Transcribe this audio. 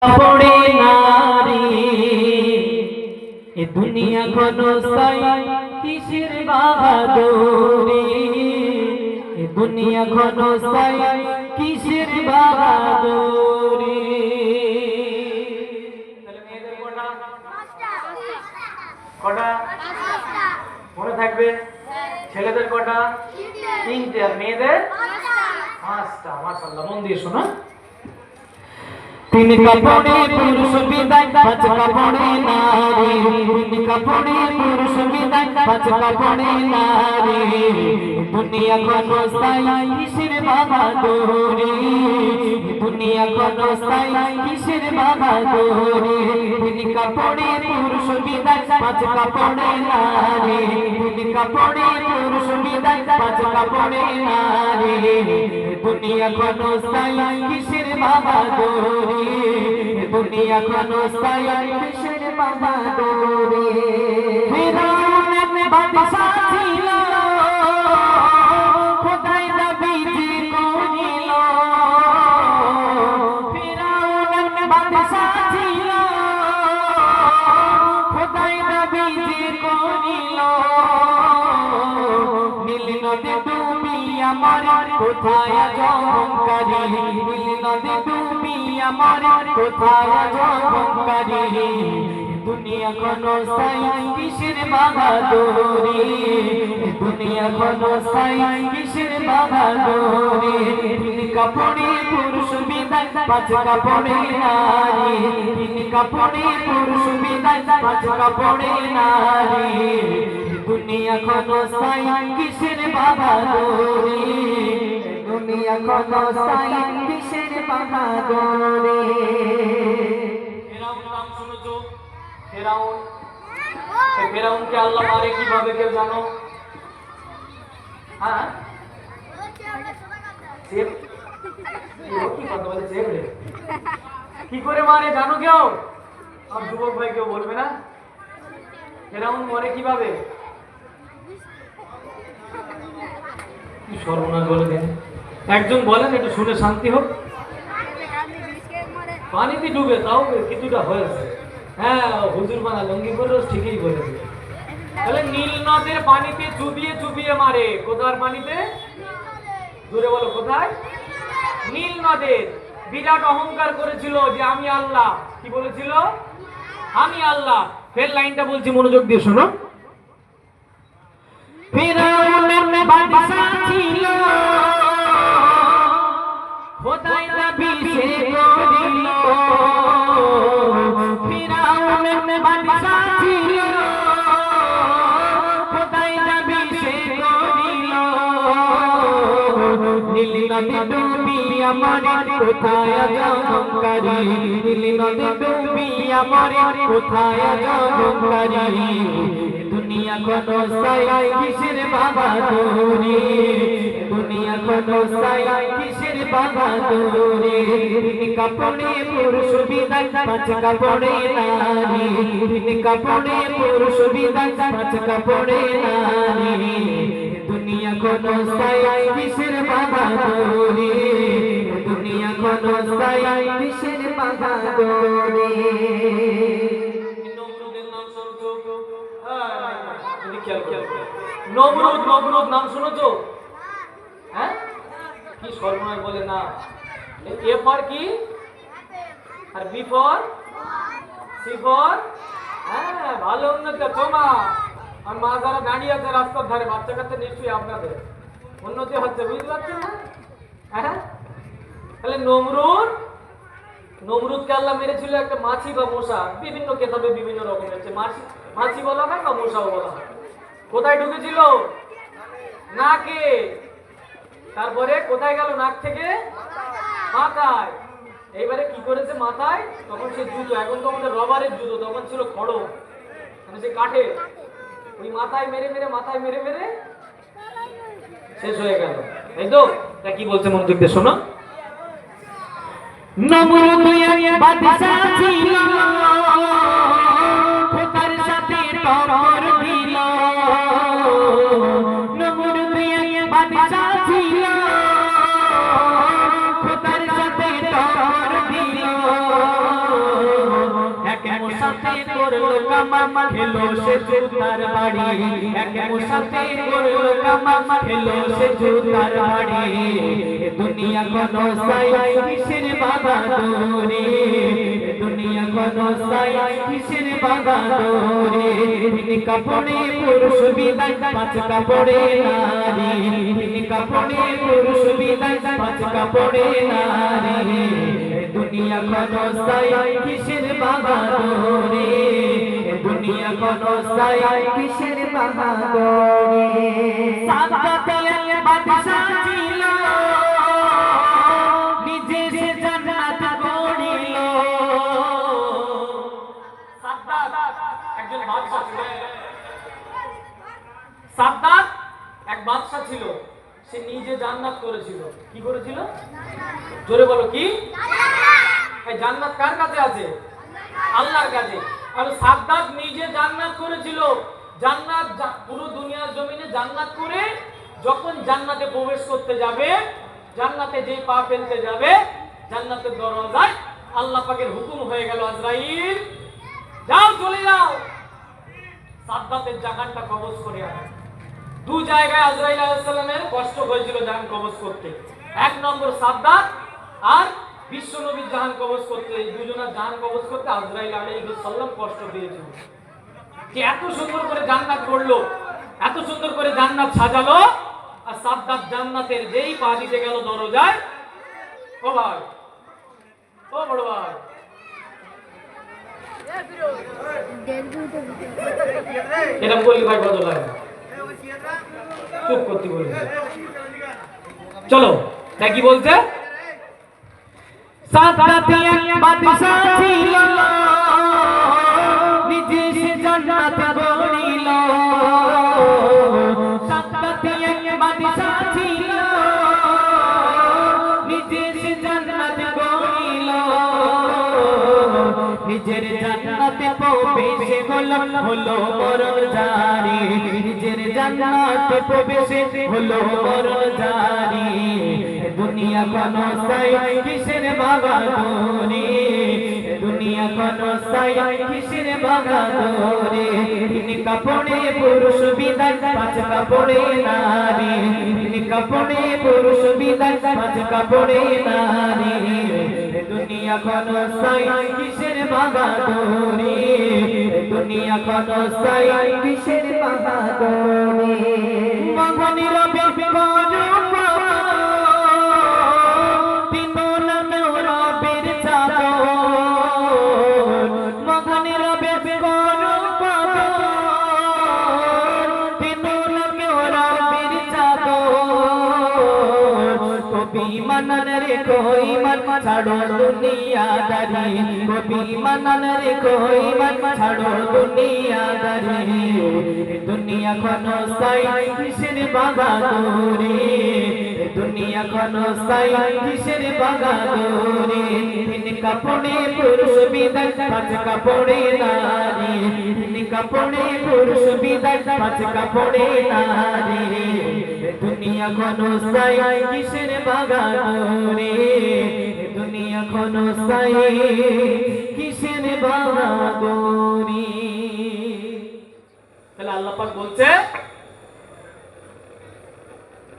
পড়ে নারী এ দুনিয়া ঘনস্থায়ী কিসের বাহাদুরি এ দুনিয়া ঘনস্থায়ী কিসের বাহাদুরি। তাহলে মেয়েদের কটা মনে থাকবে? ছেলেদের কটা? তিনটে। আর মেয়েদের পাঁচটা। মাশাআল্লাহ, মন দিয়ে শোনো। তিন কাপড়ে পুরুষ বিদায়, পাঁচ কাপড়ে নারী। তিন কাপড়ে পুরুষ বিদায়, পাঁচ কাপড়ে নারী। দুনিয়া ঘনস্থায়ী কিসের বাহাদুরি দুনিয়া ঘনস্থায়ী কিসের বাহাদুরি। তিন কাপড়ে পুরুষ বিদায়, পাঁচ কাপড়ে নারী। তিন কাপড়ে পুরুষ বিদায়, পাঁচ কাপড়ে নারী। দুনিয়া ঘনস্থায়ী কিসের বাহাদুরি দুনিয়া ঘনস্থায়ী কিসের বাহাদুরি। ফিরআউন বাদশা ছিল, খোদাই নবীজি করিল। ফিরআউন বাদশা ছিল, খোদাই নবীজি করিল। নীল নদী তুমি আমার কোথায় জমকারি, নীল নদী তুমি আমার কোথায় জমকারি। দুনিয়া ঘনস্থায়ী কিসের বাহাদুরি দুনিয়া ঘনস্থায়ী কিসের বাহাদুরি। তিন কাপড়ে পুরুষ বিদায়, পাঁচ কাপড়ে নারী। তিন কাপড়ে পুরুষ বিদায়, পাঁচ কাপড়ে নারী। দুনিয়া ঘনস্থায়ী কিসের বাহাদুরি দুনিয়া ঘনস্থায়ী কিসের বাহাদুরি। ফিরআউন নাম শুনেছো? ফিরআউন, ফিরআউনকে আল্লাহ মারে কিভাবে কেউ জানো? হ্যাঁ, কি করে মারে জানো কেউ? আর যুবক ভাই কেউ বলবে না? ফিরআউন মরে কিভাবে? কি সর্বনাশ বলবেন একজন বলেন, একটু শুনে শান্তি হোক। পানিতে ডুবে, তাও কিছুটা হয়েছে। হ্যাঁ, হুজুর বানা লঙ্গি করে ঠিকই বলেছে। তাহলে নীল নদের পানিতে চুবিয়ে চুবিয়ে মারে। কোথার পানিতে? জোরে বলো, কোথায়? নীল নদের। বিরাট অহংকার করেছিল যে আমি আল্লাহ। কি বলেছিল? আমি আল্লাহ। ফের লাইনটা বলছি, মনোযোগ দিয়ে শোনো। ফিরআউনের বাদশা ছিল, খোদাই নবী সে করিল। ফিরআউনের বাদশা ছিল, খোদাই নবী সে করিল। নীল নদী ডুবি আমার কোথায় জমকারি, নীল নদী ডুবি আমার কোথায় জমকারি। দুনিয়া ঘনস্থায়ী কিসের বাহাদুরি দুনিয়া ঘনস্থায়ী কিসের বাহাদুরি। তিন কাপড়ে পুরুষ বিদায়, পাঁচ কাপড়ে নারী। তিন কাপড়ে পুরুষ বিদায়, পাঁচ কাপড়ে নারী। দুনিয়া ঘনস্থায়ী কিসের বাহাদুরি দুনিয়া ঘনস্থায়ী কিসের বাহাদুরি। নমরুদ, নমরুদ নাম শুনেছো? হ্যাঁ, কি সর্বনাশ বলে না। এ ফর কি? আর বি ফর? C for? হ্যাঁ, ভালো উন্নতি তোমা। আর মা যারা দাঁড়িয়ে আছে রাস্তার ধারে, বাচ্চা কাচ্চা নিশ্চয়ই আপনাদের উন্নতি হচ্ছে, বুঝতে পারছেন না? হ্যাঁ, তাহলে নমরুদ, নমরুদকে আল্লাহ মেরেছিল একটা মাছি বা মশা। বিভিন্ন কেতাবে বিভিন্ন রকম আছে। মাছি বলা হয় বা মশাও বলা হয়। কোথায় ঢুকেছিল? নাকে। তারপরে কোথায় গেল? নাক থেকে মাথায়। এইবারে কি করেছে মাথায়? তখন সে জুতো, এখন তো আমাদের রবারের জুতো, তখন ছিল খড়ম, মানে সে কাঠে। ওই মাথায় মেরে মেরে, মাথায় মেরে মেরে শেষ হয়ে গেল। এই তো তা কি বলছে মনোযোগ দিয়ে শোনো। নমরুদ বাদশা ছিল, খোদার সাথে টক্কর দিল। নমরুদ বাদশা ছিল, খোদার সাথে টক্কর দিল। মুসাফির করলো কামা খেলো সে জুতার বাড়ি এক মুসাফির করলো কামা খেলো সে জুতার বাড়ি দুনিয়া কোনো সাই কিসের বাহাদুরি দুনিয়া কোনো সাই কিসের বাহাদুরি তিন কাপড়ে পুরুষ বিদায় পাঁচ কাপড়ে নারী তিন কাপড়ে পুরুষ বিদায় পাঁচ কাপড়ে নারী দুনিয়া কোনো সাই কিসের বাহাদুরি দুনিয়া কোনো সাই কিসের বাহাদুরি সাদাতে বাদশা ছিল নিজে সে জান্নাত গড়িল সাদ্দাত একজন বাদশা ছিল সাদ্দাত এক বাদশা ছিল সে নিজে জান্নাত করেছিল কি করেছিল জোরে বলো কি এই জান্নাত কার কাছে আছে আল্লাহর কাছে আর সাদ্দাত নিজে জান্নাত করেছিল জান্নাত পুরো দুনিয়ার জমিনে জান্নাত করে যখন জান্নাতে প্রবেশ করতে যাবে জান্নাতে যে পা ফেলতে যাবে জান্নাতের দরজায় আল্লাহ পাকের হুকুম হয়ে গেল আজরাইল যাও চলে যাও সাদ্দাতের জাহানটা কবজ করে আনো দু জায়গায় আজরাইল আলাইহিস সালামের কষ্ট হয়েছিল জাহান কবজ করতে এক নম্বর সাদ্দাত আর বিশ্ব নবীর জাহান কবজ করতে এই দুজনের জাহান কবজ করতে আজরাইল আলাইহিস সালাম কষ্ট পেয়েছিল যে এত সুন্দর করে জান্নাত করলো এত সুন্দর করে জান্নাত সাজালো আর সাদ্দাত জান্নাতের যেই পা দিতে গেল দরজায় ও ভাই ও বড় ভাই এরকম বলি ভাই ভালো লাগে চুপ করতে বলি চলো তাই কি বলছে সাদ্দাত বাদশা ছিল নিজে সে জান্নাত গড়িল সাদ্দাত বাদশা ছিল নিজে সে জান্নাত গড়িল নিজের জান্নাতে প্রবেশ হলো মরণ জারি নিজের জান্নাতে প্রবেশ হলো মরণ জারি দুনিয়া কোনো সাই কিসের বাহাদুরি দুনিয়া কোনো সাই কিসের বাহাদুরি তিন কাপড়ে পুরুষ বিদায় পাঁচ কাপড়ে নারী তিন কাপড়ে পুরুষ বিদায় পাঁচ কাপড়ে নারী দুনিয়া কোনো সাই কিসের বাহাদুরি দুনিয়া কোনো সাই কিসের বাহাদুরি মগনির বেগরু मनन रे कोई मन छाड़ो दुनियादारी कभी मनन रे कोई मन छाड़ो दुनियादारी दुनिया कोनो साई किसर बागादोरी दुनिया कोनो साई किसर बागादोरी तीन कपड़े पुरुष बिदर पांच कपड़े नारी तीन कपड़े पुरुष बिदर पांच कपड़े नारी दुनिया कोनो साई किसर बागादोरी दुनिया कोनो साई किसर बागादोरी তাহলে আল্লাহ পাক বলছে